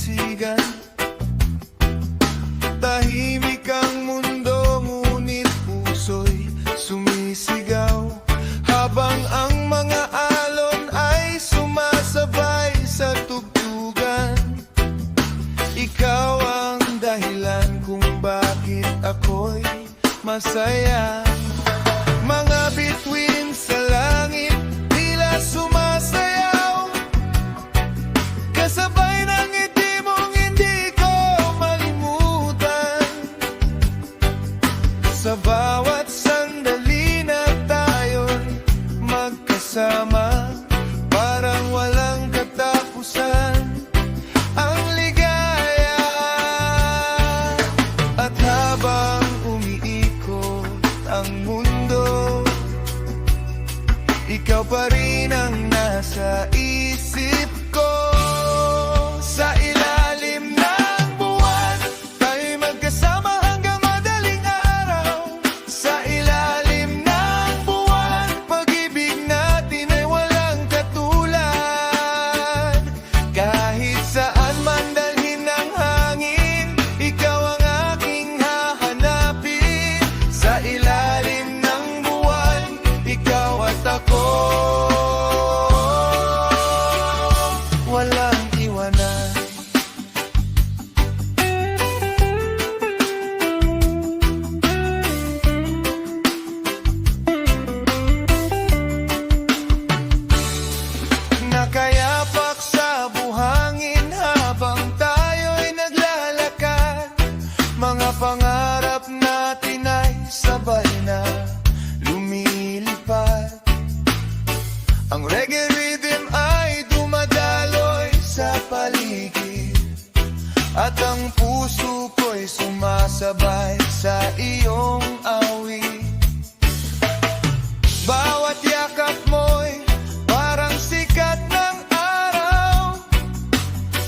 sinisisigan. Tahimik ang mundo, ngunit puso'y sumisigaw, habang ang mga alon ay sumasabay sa tugtugan. Ikaw ang dahilan kung bakit ako'y masaya. Mga bituin sa langit tila sumasayaw, kasabay ng ngiti mong hindi ko malimutan. Sa bawat sandali na tayo'y magkasama, parang walang katapusan ang ligaya. At habang umiikot ang mundo, ikaw pa rin ang nasa isip ko. Sa ilalim ng buwan, tayo'y magkasama hanggang madaling araw. Sa ilalim ng buwan, pag-ibig natin ay walang katulad. Kahit saan man dalhin ng hangin, ikaw ang aking hahanapin. Sa ilalim ng buwan, ikaw at ako, walang iwanan. Nakayapak sa buhangin habang tayo'y naglalakad, mga pangarap natin ay sabay na lumilipad. Ang reggae rhythm ay dumadaloy sa paligid, at ang puso ko'y sumasabay sa iyong awit. Bawat yakap mo'y parang sikat ng araw,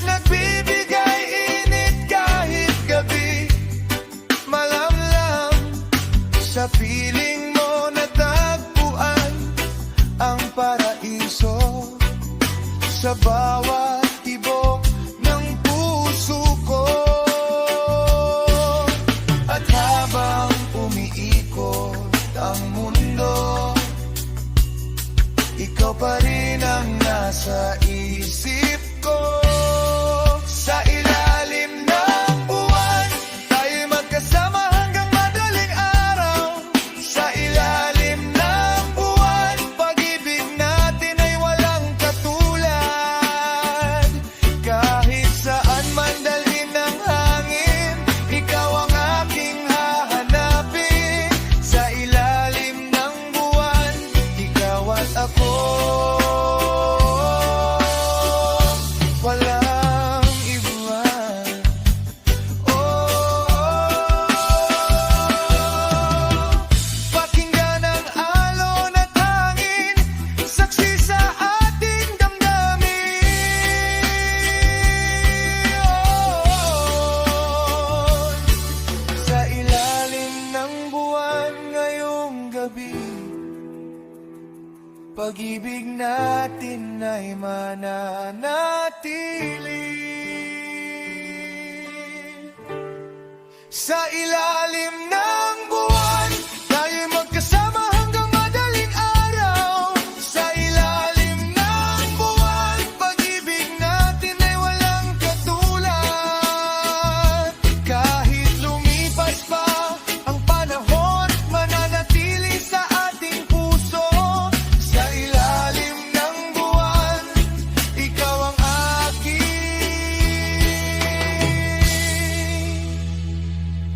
nagbibigay init kahit gabi. Malamlam sa piling mo natagpuan ang paraiso, sa bawat tibok ng puso ko. At habang umiikot ang mundo, ikaw pa rin ang nasa isip ko. Sa ilalim ng buwan, tayo'y magkasama hanggang madaling araw. Sa ilalim ng buwan, pag-ibig natin ay walang katulad. Kahit saan man dalhin ng hangin, ikaw ang aking hahanapin. Sa ilalim ng buwan, ikaw at ako, walang iwan. Pakinggan ang alon at hangin, saksi sa ating damdamin. Sa ilalim ng buwan ngayong gabi, pag-ibig natin ay mananatili. Sa ilalim ng buwan, tayo'y magkasama hanggang madaling araw. Sa ilalim ng buwan, pag-ibig natin ay walang katulad. Kahit lumipas pa ang panahon, mananatili sa ating puso. Sa ilalim ng buwan, ikaw ang aking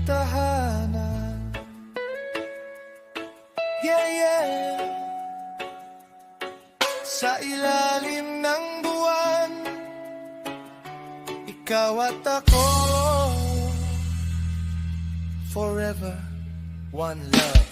tahanan. Yeah, yeah. Sa ilalim ng buwan, ikaw at ako, forever one love.